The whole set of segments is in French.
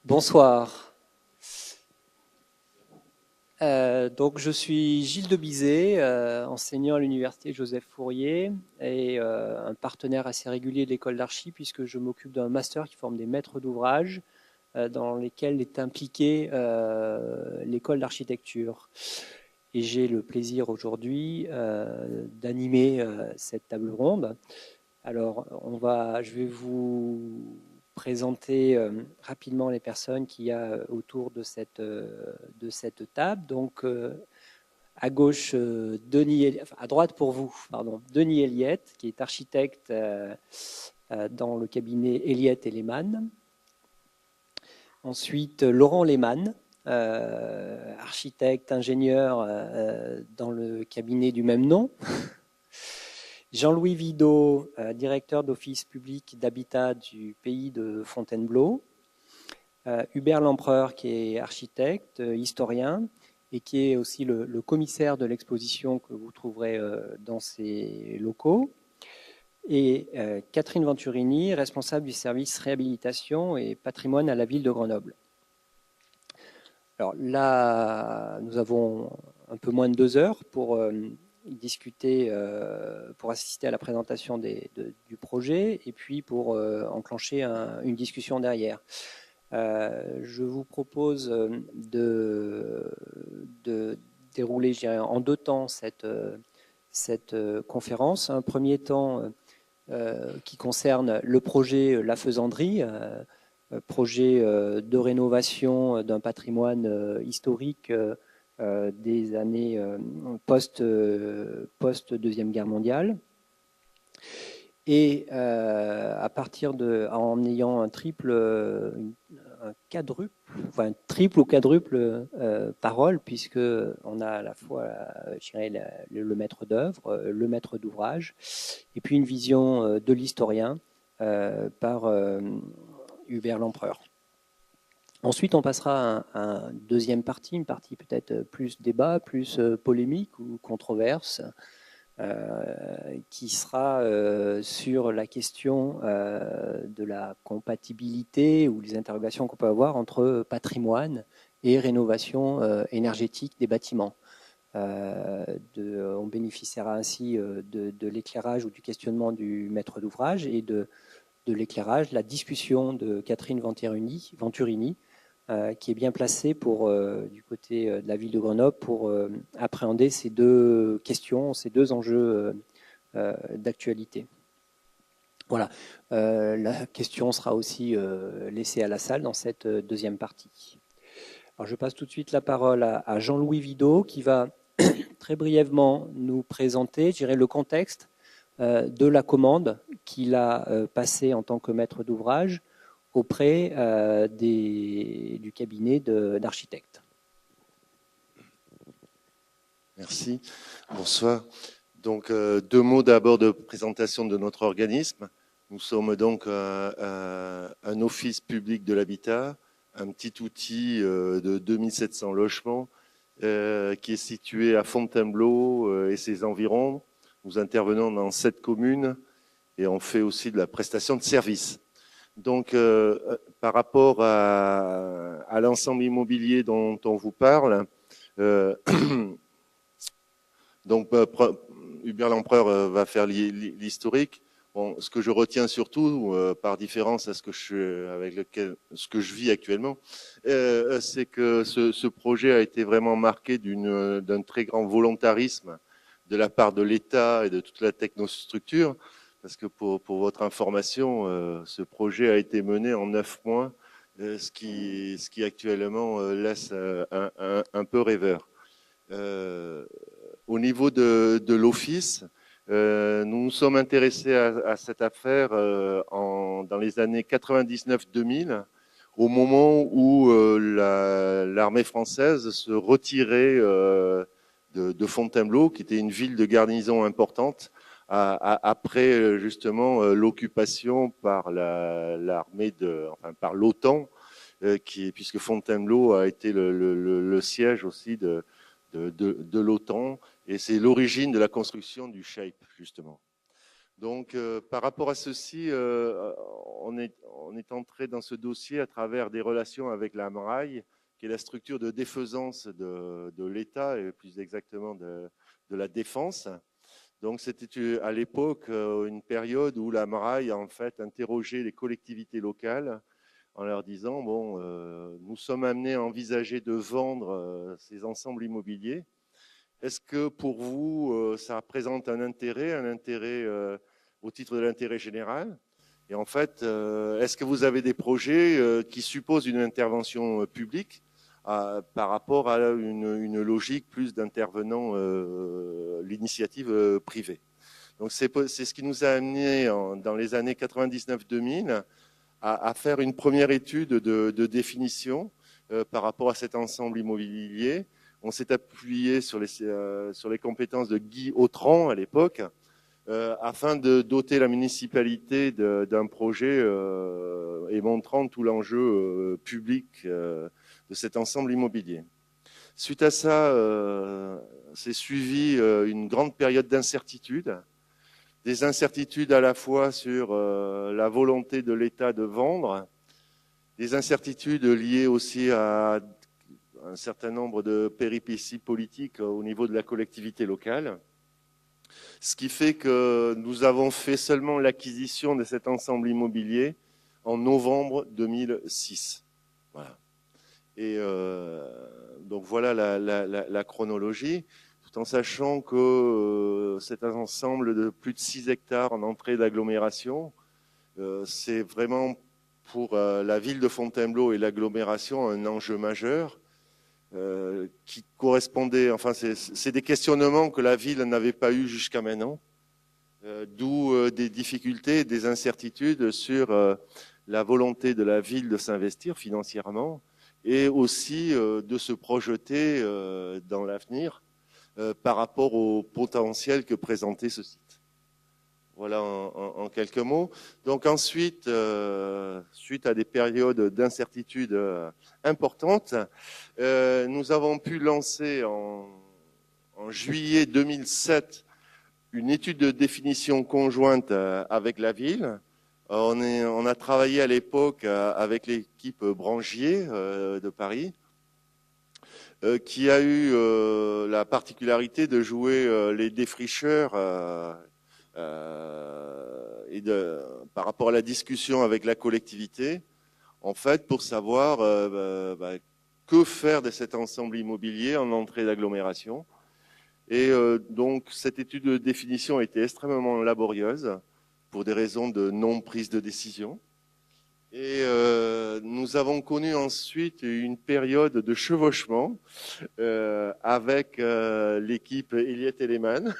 Bonsoir. Donc je suis Gilles Debizet, enseignant à l'université Joseph Fourier et un partenaire assez régulier de l'école d'archi puisque je m'occupe d'un master qui forme des maîtres d'ouvrage dans lesquels est impliquée l'école d'architecture. Et j'ai le plaisir aujourd'hui d'animer cette table ronde. Alors, je vais vous présenter rapidement les personnes qu'il y a autour de cette table. Donc, à gauche, à droite pour vous, pardon, Denis Eliette, qui est architecte dans le cabinet Eliette et Lehmann. Ensuite, Laurent Lehmann, architecte, ingénieur dans le cabinet du même nom. Jean-Louis Vidot, directeur d'office public d'habitat du pays de Fontainebleau. Hubert Lempereur, qui est architecte, historien, et qui est aussi le commissaire de l'exposition que vous trouverez dans ces locaux. Et Catherine Venturini, responsable du service réhabilitation et patrimoine à la ville de Grenoble. Alors là, nous avons un peu moins de 2 heures pour discuter, pour assister à la présentation du projet et puis pour enclencher une discussion derrière. Je vous propose de dérouler, je dirais, en 2 temps cette conférence. Un premier temps qui concerne le projet La Faisanderie, projet de rénovation d'un patrimoine historique des années post-Deuxième Guerre mondiale. Et en ayant un triple ou quadruple parole, puisque on a à la fois, je dirais, le maître d'œuvre, le maître d'ouvrage, et puis une vision de l'historien par Hubert Lempereur. Ensuite, on passera à une deuxième partie, une partie peut-être plus débat, plus polémique ou controverse, qui sera sur la question de la compatibilité ou les interrogations qu'on peut avoir entre patrimoine et rénovation énergétique des bâtiments. On bénéficiera ainsi de l'éclairage ou du questionnement du maître d'ouvrage et de l'éclairage, la discussion de Catherine Venturini, qui est bien placée du côté de la ville de Grenoble pour appréhender ces 2 questions, ces 2 enjeux d'actualité. Voilà, la question sera aussi laissée à la salle dans cette deuxième partie. Alors je passe tout de suite la parole à Jean-Louis Vidot qui va très brièvement nous présenter, je dirais, le contexte de la commande qu'il a passée en tant que maître d'ouvrage auprès du cabinet d'architectes. Merci. Bonsoir. Donc, 2 mots d'abord de présentation de notre organisme. Nous sommes donc un office public de l'habitat, un petit outil de 2700 logements qui est situé à Fontainebleau et ses environs. Nous intervenons dans 7 communes et on fait aussi de la prestation de services. Donc, par rapport à l'ensemble immobilier dont on vous parle, donc Hubert Lempereur va faire l'historique. Bon, ce que je retiens surtout, par différence à ce que je vis actuellement, c'est que ce projet a été vraiment marqué d'un très grand volontarisme de la part de l'État et de toute la technostructure. Parce que pour votre information, ce projet a été mené en 9 mois, ce qui actuellement laisse un peu rêveur. Au niveau de l'office, nous nous sommes intéressés à cette affaire dans les années 99-2000, au moment où l'armée française se retirait de Fontainebleau, qui était une ville de garnison importante, après justement l'occupation par par l'OTAN, puisque Fontainebleau a été le siège aussi de l'OTAN, et c'est l'origine de la construction du SHAPE, justement. Donc, par rapport à ceci, on est entré dans ce dossier à travers des relations avec la MRAI, qui est la structure de défaisance de l'État, et plus exactement de la Défense. Donc, c'était à l'époque une période où la MRAI a en fait interrogé les collectivités locales en leur disant, bon, nous sommes amenés à envisager de vendre ces ensembles immobiliers. Est-ce que pour vous, ça présente un intérêt au titre de l'intérêt général? Et en fait, est-ce que vous avez des projets qui supposent une intervention publique par rapport à une logique plus d'intervenant l'initiative privée? Donc c'est ce qui nous a amené dans les années 99-2000 à faire une première étude de définition par rapport à cet ensemble immobilier. On s'est appuyé sur les compétences de Guy Autran à l'époque, afin de doter la municipalité d'un projet et montrant tout l'enjeu public de cet ensemble immobilier. Suite à ça, s'est suivi une grande période d'incertitude, des incertitudes à la fois sur la volonté de l'État de vendre, des incertitudes liées aussi à un certain nombre de péripéties politiques au niveau de la collectivité locale. Ce qui fait que nous avons fait seulement l'acquisition de cet ensemble immobilier en novembre 2006. Voilà. Et donc voilà la chronologie, tout en sachant que c'est un ensemble de plus de 6 hectares en entrée d'agglomération. C'est vraiment pour la ville de Fontainebleau et l'agglomération un enjeu majeur. Qui correspondait, enfin c'est des questionnements que la ville n'avait pas eu jusqu'à maintenant, d'où des difficultés, des incertitudes sur la volonté de la ville de s'investir financièrement et aussi de se projeter dans l'avenir par rapport au potentiel que présentait ce site. Voilà en quelques mots. Donc ensuite, suite à des périodes d'incertitude importantes, nous avons pu lancer en juillet 2007 une étude de définition conjointe avec la ville. On a travaillé à l'époque avec l'équipe Brangier de Paris, qui a eu la particularité de jouer les défricheurs et par rapport à la discussion avec la collectivité, en fait, pour savoir que faire de cet ensemble immobilier en entrée d'agglomération. Et donc, cette étude de définition a été extrêmement laborieuse pour des raisons de non-prise de décision. Et nous avons connu ensuite une période de chevauchement avec l'équipe Elliott Elleman,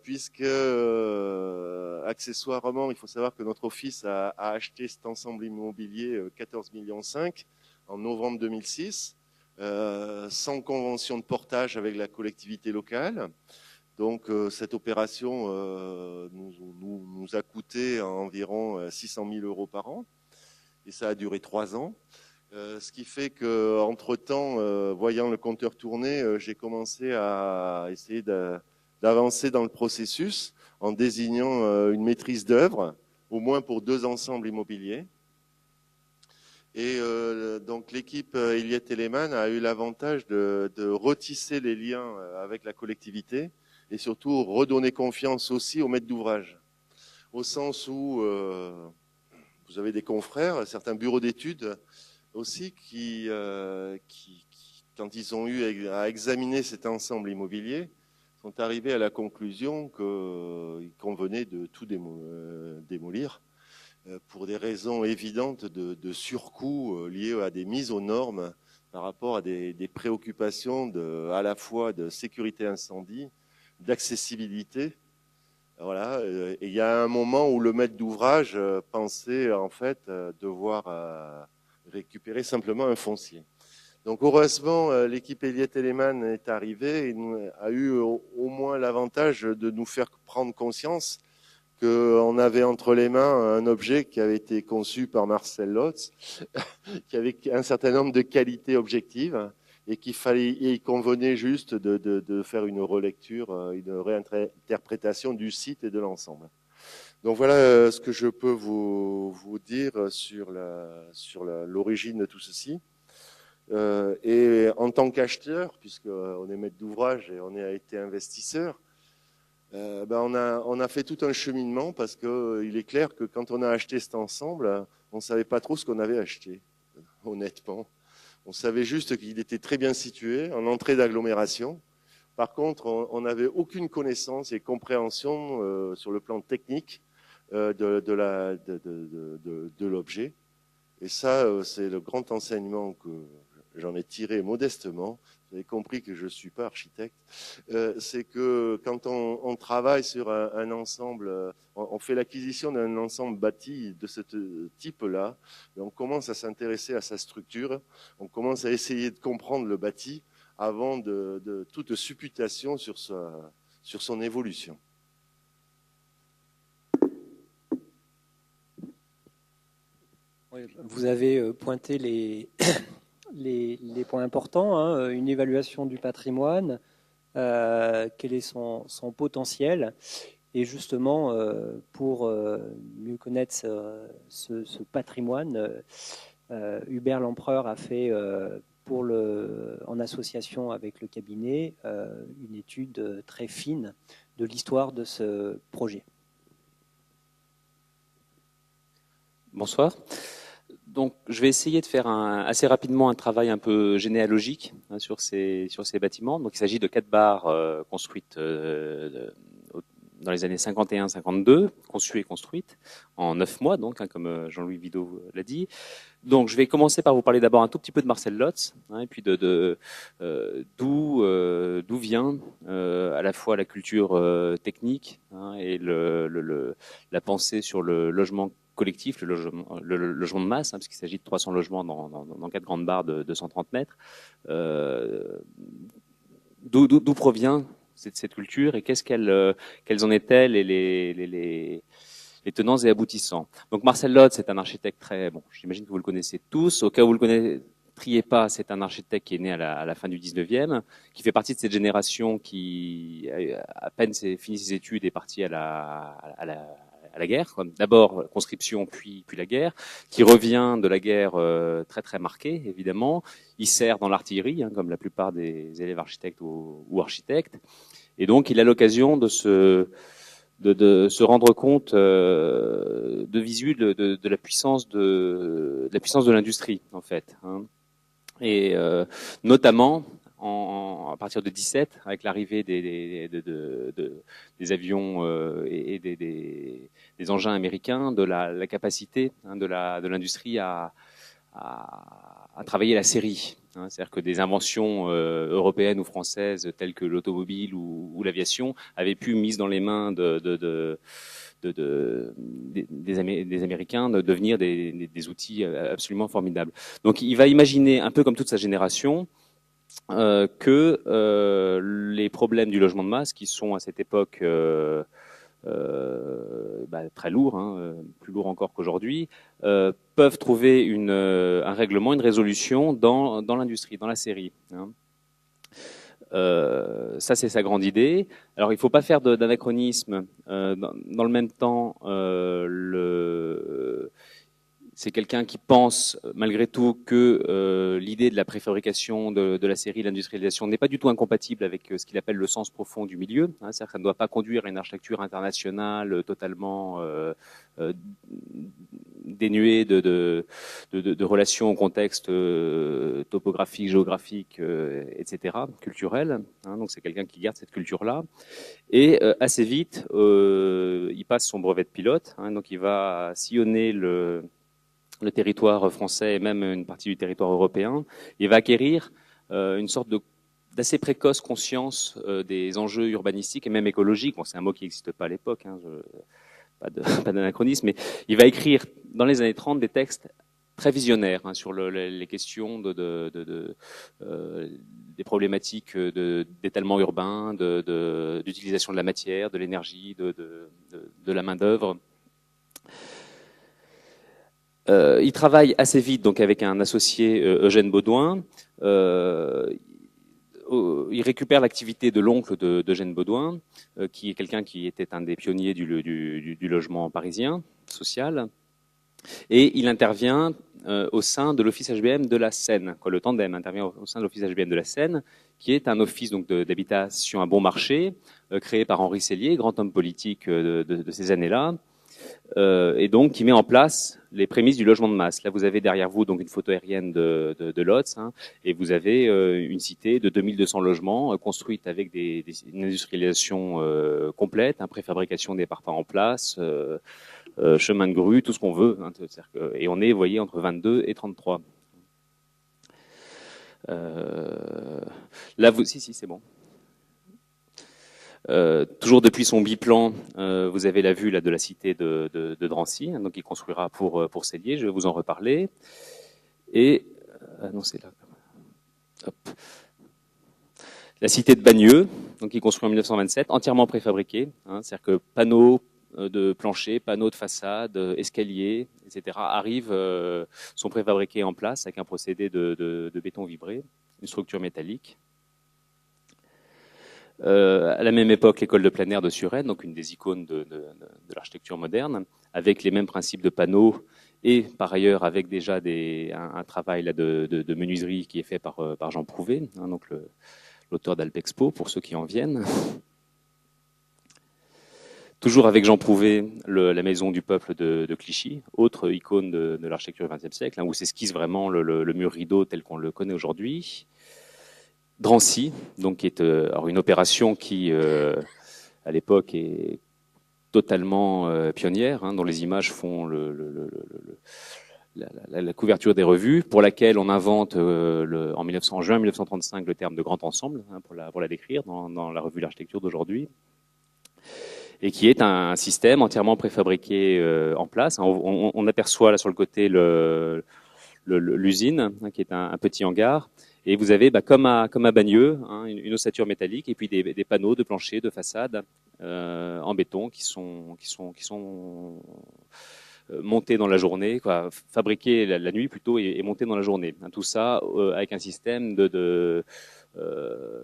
puisque accessoirement, il faut savoir que notre office a acheté cet ensemble immobilier 14,5 millions en novembre 2006, sans convention de portage avec la collectivité locale. Donc cette opération nous a coûté environ 600 000 euros par an, et ça a duré 3 ans. Ce qui fait que, entre-temps, voyant le compteur tourner, j'ai commencé à essayer d'avancer dans le processus en désignant une maîtrise d'œuvre, au moins pour 2 ensembles immobiliers. Et donc l'équipe Elliott Elleman a eu l'avantage de retisser les liens avec la collectivité et surtout redonner confiance aussi aux maîtres d'ouvrage, au sens où vous avez des confrères, certains bureaux d'études aussi qui, quand ils ont eu à examiner cet ensemble immobilier, sont arrivés à la conclusion qu'il convenait de tout démolir pour des raisons évidentes de surcoût liés à des mises aux normes par rapport à des préoccupations à la fois de sécurité incendie, d'accessibilité. Voilà. Et il y a un moment où le maître d'ouvrage pensait en fait devoir récupérer simplement un foncier. Donc heureusement, l'équipe Elliott Elleman est arrivée et a eu au moins l'avantage de nous faire prendre conscience qu'on avait entre les mains un objet qui avait été conçu par Marcel Lotz, qui avait un certain nombre de qualités objectives et il convenait juste de faire une relecture, une réinterprétation du site et de l'ensemble. Donc voilà ce que je peux vous dire sur l'origine de tout ceci. Et en tant qu'acheteur, puisqu'on est maître d'ouvrage et on a été investisseur, on a fait tout un cheminement parce qu'il est clair que quand on a acheté cet ensemble, on ne savait pas trop ce qu'on avait acheté, honnêtement. On savait juste qu'il était très bien situé, en entrée d'agglomération. Par contre, on n'avait aucune connaissance et compréhension sur le plan technique de l'objet. Et ça, c'est le grand enseignement que j'en ai tiré modestement. Vous avez compris que je ne suis pas architecte. C'est que quand on travaille sur un ensemble, on fait l'acquisition d'un ensemble bâti de ce type-là, on commence à s'intéresser à sa structure, on commence à essayer de comprendre le bâti avant de toute supputation sur son évolution. Vous avez pointé les points importants, hein, une évaluation du patrimoine, quel est son potentiel. Et justement, pour mieux connaître ce patrimoine, Hubert Lempereur a fait, en association avec le cabinet, une étude très fine de l'histoire de ce projet. Bonsoir. Donc, je vais essayer de faire assez rapidement un travail un peu généalogique sur ces bâtiments. Donc, il s'agit de 4 bars construites dans les années 51-52, conçues et construites en 9 mois, donc, comme Jean-Louis Vidot l'a dit. Donc, je vais commencer par vous parler d'abord un tout petit peu de Marcel Lotz, et puis d'où vient à la fois la culture technique et la pensée sur le logement collectif, le logement de masse, parce qu'il s'agit de 300 logements dans 4 grandes barres de 130 mètres. D'où provient cette culture et quelles en est-elle et les tenants et aboutissants. Donc Marcel Lotz, c'est un architecte j'imagine que vous le connaissez tous. Au cas où vous le connaîtriez pas, c'est un architecte qui est né à la fin du 19e, qui fait partie de cette génération qui, à peine fini ses études, est partie à la guerre. D'abord conscription, puis la guerre, qui revient de la guerre très très marqué, évidemment. Il sert dans l'artillerie, comme la plupart des élèves architectes ou architectes. Et donc, il a l'occasion de se rendre compte de visu de la puissance de l'industrie, en fait. Et notamment à partir de 17, avec l'arrivée des avions et des engins américains, de la capacité de l'industrie à travailler la série. C'est-à-dire que des inventions européennes ou françaises telles que l'automobile ou l'aviation avaient pu, mises dans les mains des Américains, de devenir des outils absolument formidables. Donc il va imaginer, un peu comme toute sa génération, que les problèmes du logement de masse, qui sont à cette époque très lourds, plus lourds encore qu'aujourd'hui, peuvent trouver un règlement, une résolution dans l'industrie, dans la série. Ça, c'est sa grande idée. Alors, il ne faut pas faire d'anachronisme. Dans le même temps, c'est quelqu'un qui pense, malgré tout, que l'idée de la préfabrication de la série, l'industrialisation, n'est pas du tout incompatible avec ce qu'il appelle le sens profond du milieu. C'est-à-dire que ça ne doit pas conduire à une architecture internationale totalement dénuée de relations au contexte topographique, géographique, etc., culturel. Donc c'est quelqu'un qui garde cette culture-là. Et assez vite, il passe son brevet de pilote. Donc il va sillonner le territoire français et même une partie du territoire européen. Il va acquérir une sorte d'assez précoce conscience des enjeux urbanistiques et même écologiques. Bon, c'est un mot qui n'existe pas à l'époque, pas d'anachronisme, mais il va écrire dans les années 30 des textes très visionnaires sur les questions des problématiques d'étalement urbain, d'utilisation de la matière, de l'énergie, de la main-d'œuvre. Il travaille assez vite donc avec un associé, Eugène Baudouin. il récupère l'activité de l'oncle d'Eugène Baudouin, qui est quelqu'un qui était un des pionniers du logement parisien social. Et il intervient au sein de l'office HBM de la Seine. Le tandem intervient au sein de l'office HBM de la Seine, qui est un office donc d'habitation à bon marché, créé par Henri Sellier, grand homme politique de ces années-là, et donc qui met en place les prémices du logement de masse. Là, vous avez derrière vous donc une photo aérienne de Lotz, hein, et vous avez une cité de 2200 logements construite avec une industrialisation complète, hein, préfabrication des parpaings en place, chemin de grue, tout ce qu'on veut. Hein, et on est, vous voyez, entre 22 et 33. Là, si, c'est bon. Toujours depuis son biplan, vous avez la vue là de la cité de Drancy, hein, donc il construira pour Sellier. Je vais vous en reparler. Et non, c'est là. Hop. La cité de Bagneux, donc il construit en 1927, entièrement préfabriqué, hein, c'est-à-dire que panneaux de plancher, panneaux de façade, escaliers, etc. sont préfabriqués en place avec un procédé de béton vibré, une structure métallique. À la même époque, l'école de plein air de Suresnes, donc une des icônes de l'architecture moderne, avec les mêmes principes de panneaux et par ailleurs avec déjà un travail là de menuiserie qui est fait par Jean Prouvé, hein, donc l'auteur d'Alpexpo, pour ceux qui en viennent. Toujours avec Jean Prouvé, la maison du peuple de Clichy, autre icône de l'architecture du XXe siècle, hein, où s'esquisse vraiment le mur rideau tel qu'on le connaît aujourd'hui. Drancy, donc qui est une opération qui, à l'époque, est totalement pionnière, hein, dont les images font la couverture des revues, pour laquelle on invente en juin 1935 le terme de grand ensemble, hein, pour la décrire dans la revue L'Architecture d'aujourd'hui, et qui est un système entièrement préfabriqué en place. On aperçoit là sur le côté l'usine, hein, qui est un petit hangar. Et vous avez, comme à Bagneux, hein, une ossature métallique et puis des panneaux de plancher, de façade en béton qui sont montés dans la journée, quoi, fabriqués la nuit plutôt et montés dans la journée. Hein, tout ça avec un système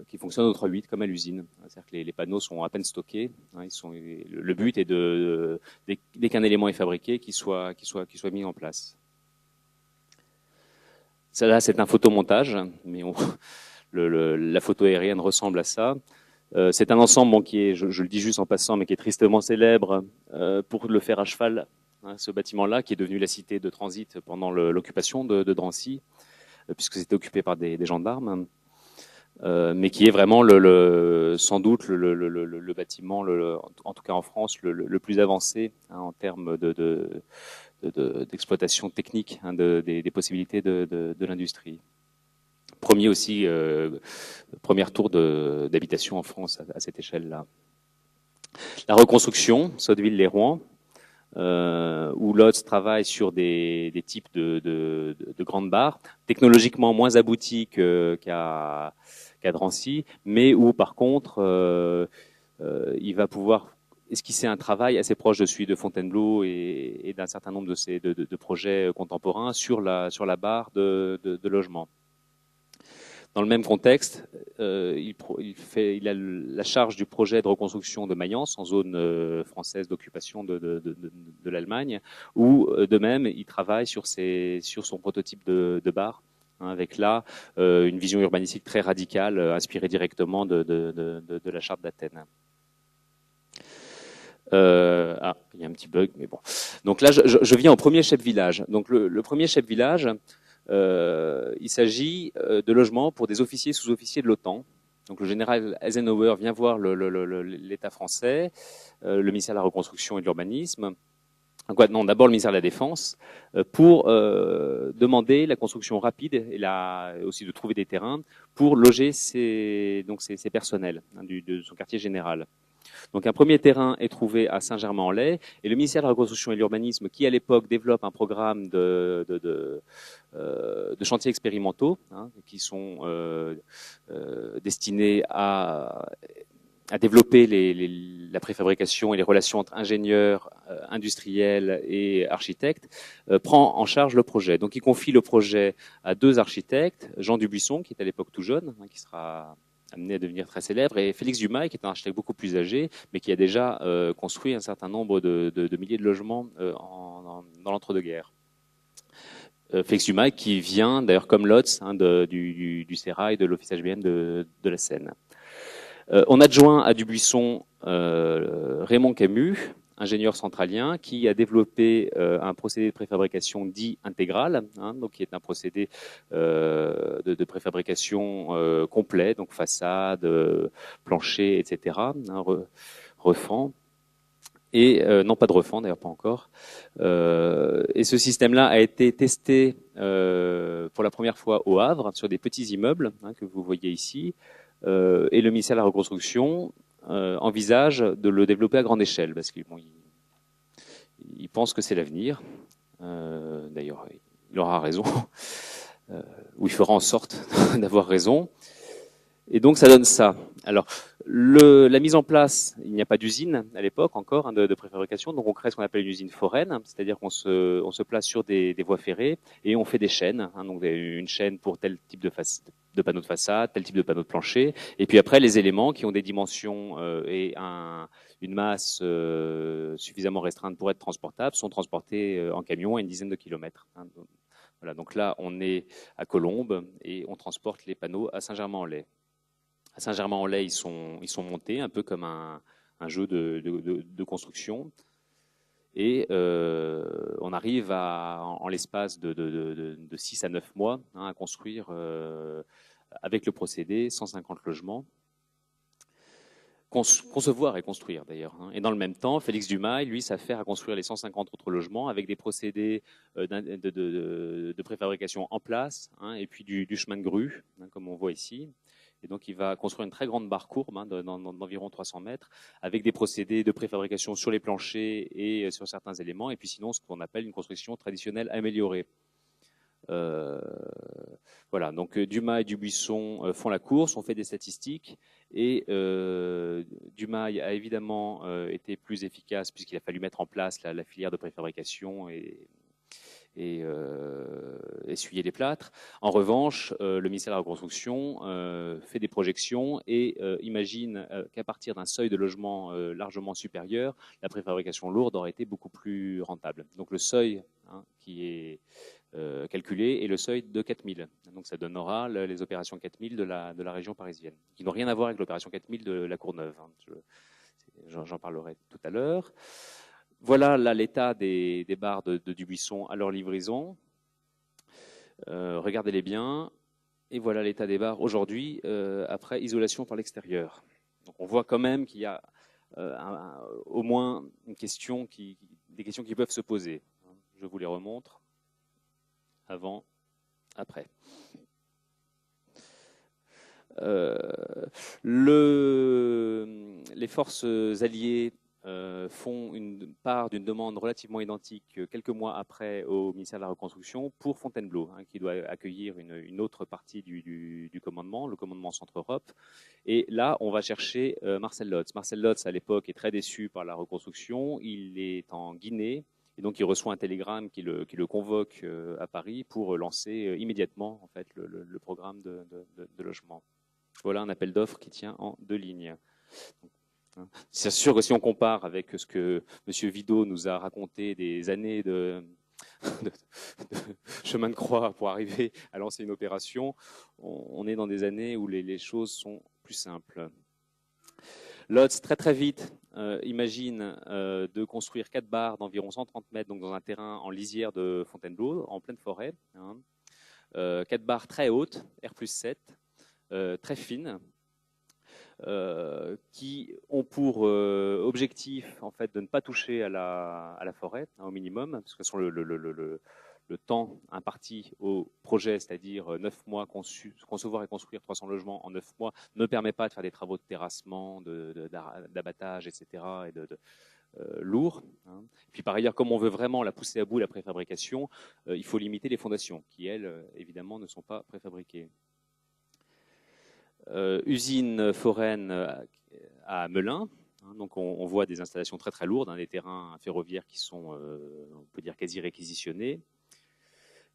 qui fonctionne au 3/8 comme à l'usine. C'est-à-dire que les panneaux sont à peine stockés. Hein, le but est dès qu'un élément est fabriqué, qu'il soit mis en place. Ça là, c'est un photomontage, mais la photo aérienne ressemble à ça. C'est un ensemble qui est, je le dis juste en passant, mais qui est tristement célèbre pour le faire à cheval, hein, ce bâtiment-là, qui est devenu la cité de transit pendant l'occupation de Drancy, puisque c'était occupé par des gendarmes, mais qui est vraiment sans doute le bâtiment, en tout cas en France, le plus avancé, hein, en termes d'exploitation technique, hein, des possibilités de l'industrie. Première tour d'habitation en France à cette échelle-là. La reconstruction, Sotteville-les-Rouen, où Lotz travaille sur des types de grandes barres, technologiquement moins aboutis qu'à Drancy, mais où par contre il va pouvoir esquisser un travail assez proche de celui de Fontainebleau et d'un certain nombre de projets contemporains sur la barre de logement. Dans le même contexte, il a la charge du projet de reconstruction de Mayence en zone française d'occupation de l'Allemagne, où de même il travaille sur son prototype de barre, hein, avec là une vision urbanistique très radicale, inspirée directement de la charte d'Athènes. Il y a un petit bug, mais bon. Donc là, je viens au premier chef-village. Donc le premier chef-village, il s'agit de logements pour des officiers sous-officiers de l'OTAN. Donc le général Eisenhower vient voir l'État français, le ministère de la Reconstruction et de l'Urbanisme. Non, d'abord le ministère de la Défense, pour demander la construction rapide et aussi de trouver des terrains pour loger ses personnels, hein, de son quartier général. Donc un premier terrain est trouvé à Saint-Germain-en-Laye et le ministère de la Reconstruction et de l'Urbanisme, qui à l'époque développe un programme de chantiers expérimentaux, hein, qui sont destinés à développer la préfabrication et les relations entre ingénieurs, industriels et architectes, prend en charge le projet. Donc il confie le projet à deux architectes, Jean Dubuisson, qui est à l'époque tout jeune, hein, qui sera amené à devenir très célèbre, et Félix Dumail, qui est un architecte beaucoup plus âgé, mais qui a déjà construit un certain nombre de milliers de logements dans l'entre-deux-guerres. Félix Dumail, qui vient d'ailleurs comme Lotz du Sérail, de l'Office HBM de la Seine. On adjoint à Dubuisson Raymond Camus, ingénieur centralien, qui a développé un procédé de préfabrication dit intégral, donc qui est un procédé de préfabrication complet, donc façade, plancher, etc., refend. Et non, pas de refend, d'ailleurs pas encore. Et ce système-là a été testé pour la première fois au Havre sur des petits immeubles que vous voyez ici. Et le ministère de la Reconstruction envisage de le développer à grande échelle parce qu'il il pense que c'est l'avenir. D'ailleurs, il aura raison, ou il fera en sorte d'avoir raison. Et donc, ça donne ça. Alors, la mise en place, il n'y a pas d'usine à l'époque encore de préfabrication, donc on crée ce qu'on appelle une usine foraine, c'est-à-dire qu'on se place sur des voies ferrées et on fait des chaînes, donc une chaîne pour tel type de panneau de façade, tel type de panneau de plancher, et puis après les éléments qui ont des dimensions et une masse suffisamment restreinte pour être transportables sont transportés en camion à une dizaine de kilomètres. Voilà, donc là, on est à Colombes et on transporte les panneaux à Saint-Germain-en-Laye. À Saint-Germain-en-Laye, ils sont montés un peu comme un jeu de construction. Et on arrive en l'espace de 6 à 9 mois à construire, avec le procédé, 150 logements. Concevoir et construire d'ailleurs. Et dans le même temps, Félix Dumail, lui, s'affaire à construire les 150 autres logements avec des procédés de préfabrication en place, et puis du chemin de grue, comme on voit ici. Et donc, il va construire une très grande barre courbe d'environ 300 mètres avec des procédés de préfabrication sur les planchers et sur certains éléments. Et puis sinon, ce qu'on appelle une construction traditionnelle améliorée. Voilà, donc Dumail et Dubuisson font la course, on fait des statistiques et Dumail a évidemment été plus efficace puisqu'il a fallu mettre en place la filière de préfabrication et essuyer les plâtres. En revanche, le ministère de la Reconstruction fait des projections et imagine qu'à partir d'un seuil de logement largement supérieur, la préfabrication lourde aurait été beaucoup plus rentable. Donc le seuil qui est calculé est le seuil de 4000. Donc ça donnera les opérations 4000 de la région parisienne, qui n'ont rien à voir avec l'opération 4000 de la Courneuve. J'en parlerai tout à l'heure. Voilà là l'état des barres de Dubuisson à leur livraison. Regardez-les bien. Et voilà l'état des barres aujourd'hui, après isolation par l'extérieur. Donc on voit quand même qu'il y a au moins des questions qui peuvent se poser. Je vous les remontre. Avant, après. Les forces alliées font une part d'une demande relativement identique quelques mois après au ministère de la Reconstruction pour Fontainebleau, qui doit accueillir une autre partie du commandement, le commandement Centre-Europe. Et là, on va chercher Marcel Lotz. Marcel Lotz, à l'époque, est très déçu par la Reconstruction. Il est en Guinée. Et donc, il reçoit un télégramme qui le convoque à Paris pour lancer immédiatement en fait, le programme de logement. Voilà un appel d'offres qui tient en 2 lignes. C'est sûr que si on compare avec ce que M. Vidot nous a raconté des années de chemin de croix pour arriver à lancer une opération, on est dans des années où les choses sont plus simples. Lotz, très très vite, imagine de construire 4 barres d'environ 130 mètres, donc dans un terrain en lisière de Fontainebleau, en pleine forêt. 4 barres très hautes, R+7, très fines, qui ont pour objectif en fait de ne pas toucher à la forêt au minimum, parce que le temps imparti au projet, c'est-à-dire 9 mois, concevoir et construire 300 logements en 9 mois, ne permet pas de faire des travaux de terrassement, d'abattage, etc. et lourds. Puis par ailleurs, comme on veut vraiment la pousser à bout, la préfabrication, il faut limiter les fondations, qui elles, évidemment, ne sont pas préfabriquées. Usine foraine à Melun. Donc on voit des installations très très lourdes, des terrains ferroviaires qui sont, on peut dire, quasi réquisitionnés.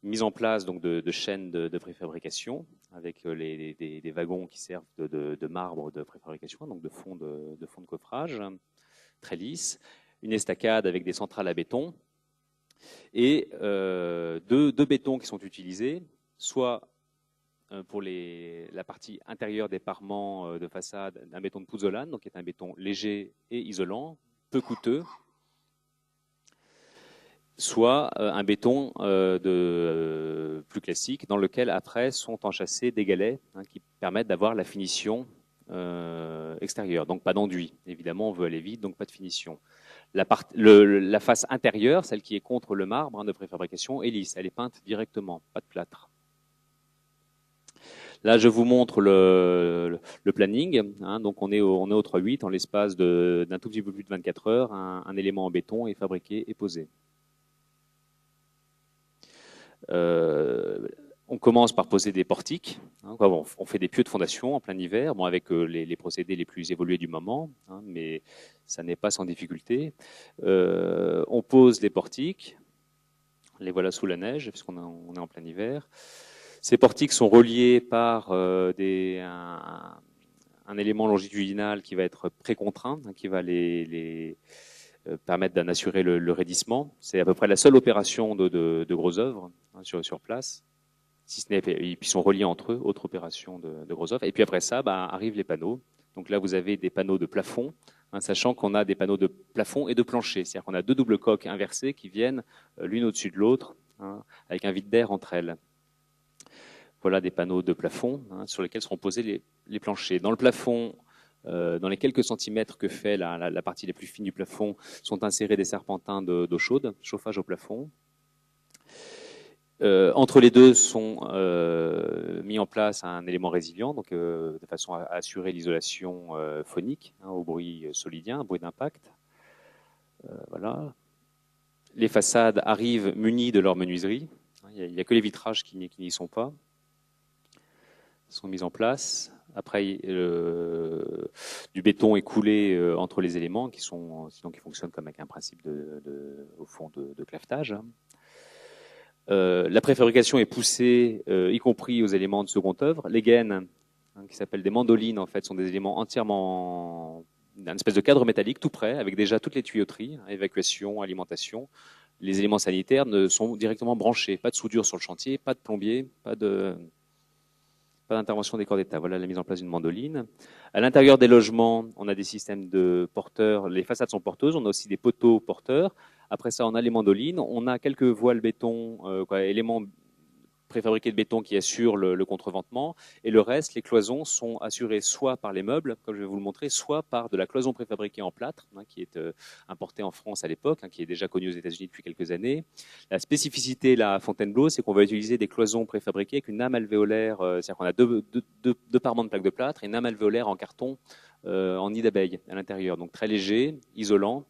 mise en place donc de chaînes de préfabrication avec des wagons qui servent de marbre de préfabrication, donc de fond de coffrage très lisse, une estacade avec des centrales à béton et deux bétons qui sont utilisés, soit pour la partie intérieure des parements de façade, un béton de pouzzolane, donc qui est un béton léger et isolant, peu coûteux, soit un béton plus classique dans lequel après sont enchâssés des galets qui permettent d'avoir la finition extérieure, donc pas d'enduit. Évidemment, on veut aller vite, donc pas de finition. La face intérieure, celle qui est contre le marbre de préfabrication, est lisse, elle est peinte directement, pas de plâtre. Là, je vous montre le planning. Donc, on est au 3-8, en l'espace d'un tout petit peu plus de 24 heures, un élément en béton est fabriqué et posé. On commence par poser des portiques. On fait des pieux de fondation en plein hiver, avec les procédés les plus évolués du moment, mais ça n'est pas sans difficulté. On pose des portiques. Les voilà sous la neige, puisqu'on est en plein hiver. Ces portiques sont reliés par un élément longitudinal qui va être précontraint, qui va les permettre d'en assurer le raidissement. C'est à peu près la seule opération de gros œuvres sur place. Si ce n'est, et puis ils sont reliés entre eux, autre opération de gros œuvres. Et puis après ça, arrivent les panneaux. Donc là, vous avez des panneaux de plafond, sachant qu'on a des panneaux de plafond et de plancher. C'est-à-dire qu'on a deux doubles coques inversées qui viennent l'une au-dessus de l'autre, avec un vide d'air entre elles. Voilà des panneaux de plafond sur lesquels seront posés les planchers. Dans le plafond, dans les quelques centimètres que fait la partie les plus fines du plafond, sont insérés des serpentins d'eau chaude, chauffage au plafond. Entre les deux sont mis en place un élément résilient, donc de façon à assurer l'isolation phonique au bruit solidien, au bruit d'impact. Voilà. Les façades arrivent munies de leur menuiserie. Il n'y a que les vitrages qui n'y sont pas. Sont mises en place. Après, du béton est coulé entre les éléments qui fonctionnent comme avec un principe au fond de clavetage. La préfabrication est poussée, y compris aux éléments de seconde œuvre. Les gaines, qui s'appellent des mandolines, en fait, sont des éléments entièrement d'une espèce de cadre métallique tout prêt, avec déjà toutes les tuyauteries, évacuation, alimentation. Les éléments sanitaires sont directement branchés. Pas de soudure sur le chantier, pas de plombier, pas d'intervention des corps d'État. Voilà la mise en place d'une mandoline. À l'intérieur des logements, on a des systèmes de porteurs. Les façades sont porteuses. On a aussi des poteaux porteurs. Après ça, on a les mandolines. On a quelques voiles béton, éléments préfabriqués de béton qui assurent le contreventement. Et le reste, les cloisons sont assurées soit par les meubles, comme je vais vous le montrer, soit par de la cloison préfabriquée en plâtre, qui est importée en France à l'époque, qui est déjà connue aux États-Unis depuis quelques années. La spécificité là, à Fontainebleau, c'est qu'on va utiliser des cloisons préfabriquées avec une âme alvéolaire, c'est-à-dire qu'on a deux parements de plaques de plâtre et une âme alvéolaire en carton en nid d'abeille à l'intérieur, donc très léger, isolant,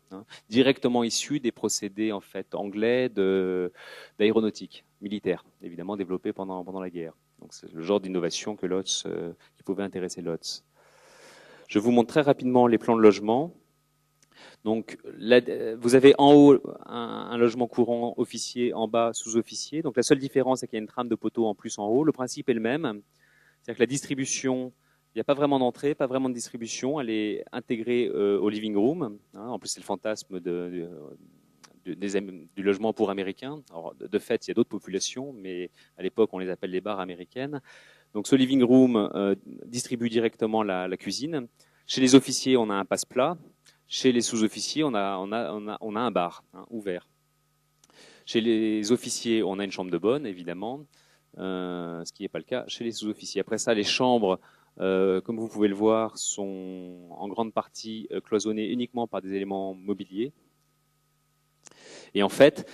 directement issu des procédés en fait anglais d'aéronautique militaire, évidemment développé pendant la guerre. Donc c'est le genre d'innovation qui pouvait intéresser Lotz. Je vous montre très rapidement les plans de logement. Donc là, vous avez en haut un logement courant officier, en bas sous-officier. Donc la seule différence, c'est qu'il y a une trame de poteaux en plus en haut. Le principe est le même, c'est-à-dire que la distribution, il n'y a pas vraiment d'entrée, pas vraiment de distribution. Elle est intégrée au living room. En plus, c'est le fantasme du logement pour américains. Alors, de fait, il y a d'autres populations, mais à l'époque, on les appelle les bars américaines. Donc, ce living room distribue directement la cuisine. Chez les officiers, on a un passe-plat. Chez les sous-officiers, on a un bar ouvert. Chez les officiers, on a une chambre de bonne, évidemment, ce qui n'est pas le cas chez les sous-officiers. Après ça, les chambres, comme vous pouvez le voir, sont en grande partie cloisonnées uniquement par des éléments mobiliers. Et en fait,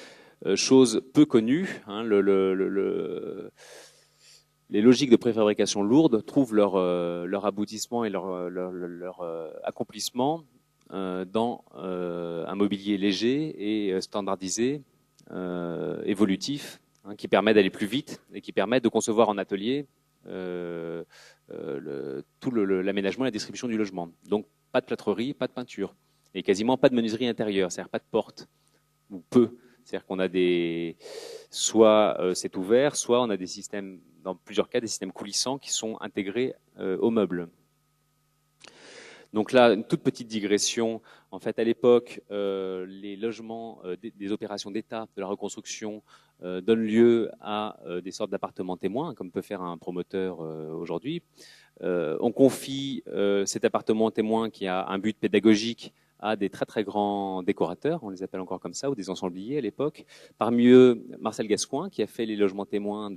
chose peu connue, les logiques de préfabrication lourde trouvent leur aboutissement et leur accomplissement dans un mobilier léger et standardisé, évolutif, qui permet d'aller plus vite et qui permet de concevoir en atelier tout l'aménagement et la distribution du logement. Donc pas de plâtrerie, pas de peinture et quasiment pas de menuiserie intérieure, c'est-à-dire pas de porte ou peu. C'est-à-dire qu'on a soit c'est ouvert, soit on a des systèmes, dans plusieurs cas, des systèmes coulissants qui sont intégrés aux meubles. Donc là, une toute petite digression. En fait, à l'époque, les logements des opérations d'État, de la reconstruction, donnent lieu à des sortes d'appartements témoins, comme peut faire un promoteur aujourd'hui. On confie cet appartement témoin qui a un but pédagogique à des très très grands décorateurs, on les appelle encore comme ça, ou des ensembliers à l'époque. Parmi eux, Marcel Gascoigne, qui a fait les logements témoins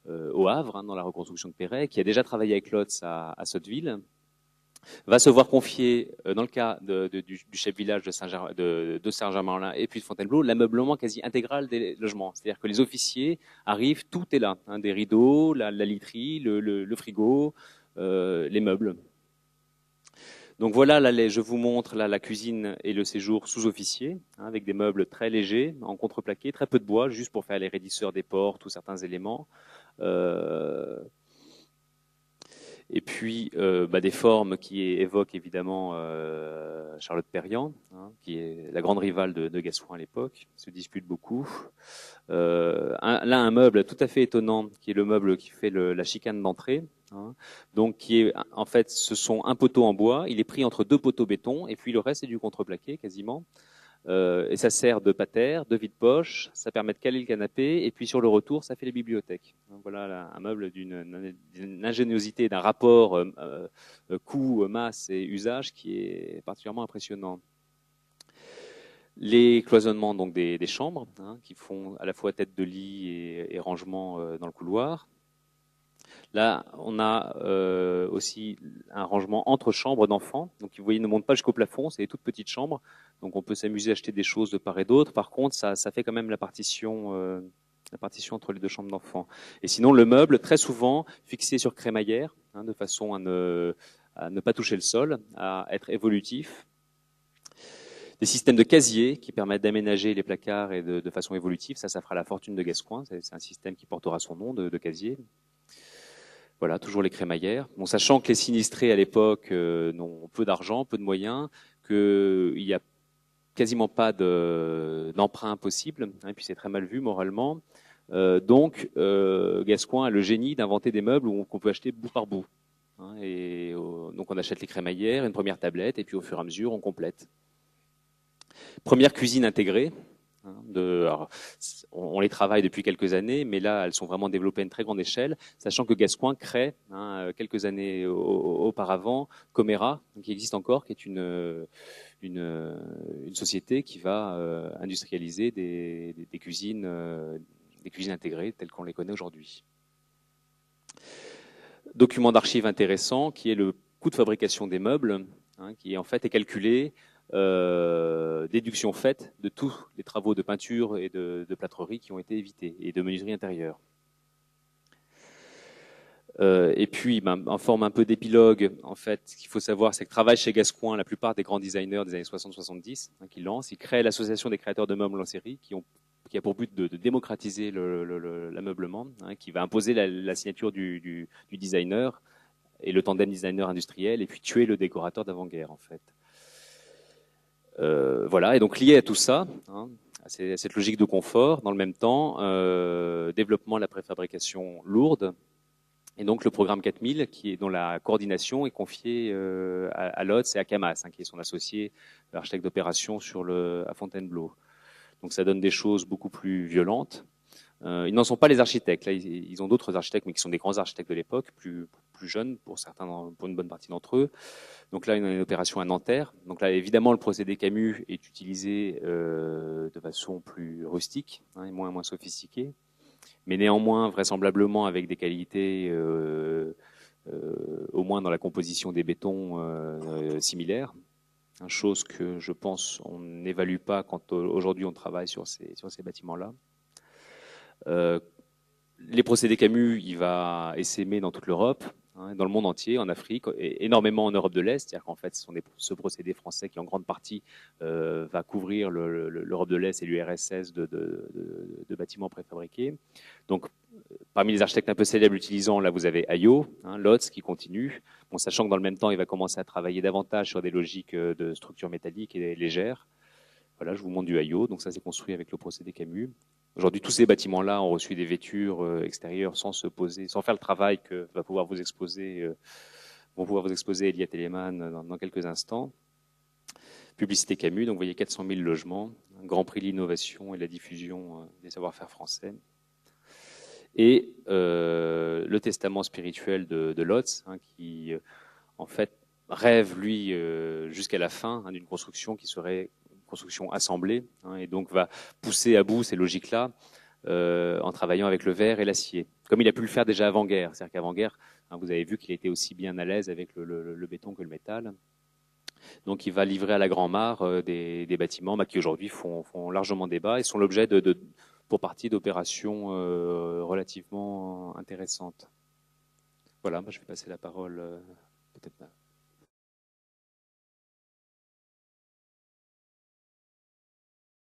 au Havre, dans la reconstruction de Perret, qui a déjà travaillé avec Lotz à Sotteville, va se voir confier, dans le cas du chef-village de Saint-Germain-en-Laye et puis de Fontainebleau, l'ameublement quasi intégral des logements. C'est-à-dire que les officiers arrivent, tout est là, des rideaux, la literie, le frigo, les meubles. Donc voilà, là, je vous montre là, la cuisine et le séjour sous-officier, avec des meubles très légers, en contreplaqué, très peu de bois, juste pour faire les raidisseurs des portes ou certains éléments. Et puis des formes qui évoquent évidemment Charlotte Perriand, qui est la grande rivale de Gascoigne à l'époque, se dispute beaucoup. Là, un meuble tout à fait étonnant, qui est le meuble qui fait la chicane d'entrée. Donc, qui est en fait, ce sont un poteau en bois, il est pris entre deux poteaux béton, et puis le reste est du contreplaqué quasiment. Et ça sert de pater, de vide-poche, ça permet de caler le canapé, et puis sur le retour, ça fait les bibliothèques. Donc voilà là, un meuble d'une ingéniosité, d'un rapport coût, masse et usage qui est particulièrement impressionnant. Les cloisonnements donc des chambres, qui font à la fois tête de lit et rangement dans le couloir. Là, on a aussi un rangement entre chambres d'enfants. Donc, vous voyez, il ne monte pas jusqu'au plafond, c'est des toutes petites chambres. Donc, on peut s'amuser à acheter des choses de part et d'autre. Par contre, ça fait quand même la partition entre les deux chambres d'enfants. Et sinon, le meuble, très souvent, fixé sur crémaillère, de façon à ne pas toucher le sol, à être évolutif. Des systèmes de casiers qui permettent d'aménager les placards et de façon évolutive. Ça fera la fortune de Gascoigne. C'est un système qui portera son nom de casier. Voilà, toujours les crémaillères. Bon, sachant que les sinistrés à l'époque n'ont peu d'argent, peu de moyens, qu'il n'y a quasiment pas d'emprunt possible, et puis c'est très mal vu moralement. Donc, Gascoigne a le génie d'inventer des meubles qu'on peut acheter bout par bout. Donc, on achète les crémaillères, une première tablette, et puis au fur et à mesure, on complète. Première cuisine intégrée. Alors, on les travaille depuis quelques années, mais là, elles sont vraiment développées à une très grande échelle, sachant que Gascoigne crée, quelques années auparavant, Comera, qui existe encore, qui est une société qui va industrialiser des cuisines intégrées telles qu'on les connaît aujourd'hui. Document d'archives intéressant, qui est le coût de fabrication des meubles, qui en fait est calculé déduction faite de tous les travaux de peinture et de plâtrerie qui ont été évités et de menuiserie intérieure. Et puis, en forme un peu d'épilogue, en fait, ce qu'il faut savoir, c'est que travaillent chez Gascoigne la plupart des grands designers des années 60-70 qui lancent. Ils créent l'association des créateurs de meubles en série qui a pour but de démocratiser l'ameublement, qui va imposer la signature du designer et le tandem designer industriel, et puis tuer le décorateur d'avant-guerre, en fait. Voilà, et donc lié à tout ça, à cette logique de confort, dans le même temps, développement de la préfabrication lourde, et donc le programme 4000, dont la coordination est confiée à Lotz et à Camas, qui est son associé, architecte d'opération à Fontainebleau. Donc ça donne des choses beaucoup plus violentes. Ils n'en sont pas les architectes. Là, ils ont d'autres architectes, mais qui sont des grands architectes de l'époque, plus jeunes pour une bonne partie d'entre eux. Donc là, on a une opération à Nanterre. Donc là, évidemment, le procédé Camus est utilisé de façon plus rustique, et moins sophistiquée, mais néanmoins, vraisemblablement, avec des qualités, au moins dans la composition des bétons, similaires. Chose que je pense on n'évalue pas quand aujourd'hui on travaille sur ces bâtiments-là. Les procédés Camus, il va essaimer dans toute l'Europe, dans le monde entier, en Afrique, et énormément en Europe de l'Est. C'est-à-dire qu'en fait, ce procédé français qui, en grande partie, va couvrir l'Europe de l'Est et l'URSS de bâtiments préfabriqués. Donc, parmi les architectes un peu célèbres utilisant, là, vous avez Ayot, Lotz qui continue. Bon, sachant que dans le même temps, il va commencer à travailler davantage sur des logiques de structure métallique et légère. Voilà, je vous montre du Hayot. Donc ça, c'est construit avec le procédé Camus. Aujourd'hui, tous ces bâtiments-là ont reçu des vêtures extérieures sans se poser, sans faire le travail que vont pouvoir vous exposer Elia Telemann dans quelques instants. Publicité Camus, donc vous voyez 400 000 logements, un grand prix de l'innovation et de la diffusion des savoir-faire français. Et le testament spirituel de Lotz, qui en fait rêve, lui, jusqu'à la fin, d'une construction qui serait une construction assemblée, et donc va pousser à bout ces logiques-là en travaillant avec le verre et l'acier, comme il a pu le faire déjà avant-guerre. C'est-à-dire qu'avant-guerre, vous avez vu qu'il était aussi bien à l'aise avec le béton que le métal. Donc il va livrer à la grand-mare des bâtiments qui aujourd'hui font largement débat et sont l'objet pour partie d'opérations relativement intéressantes. Voilà, je vais passer la parole peut-être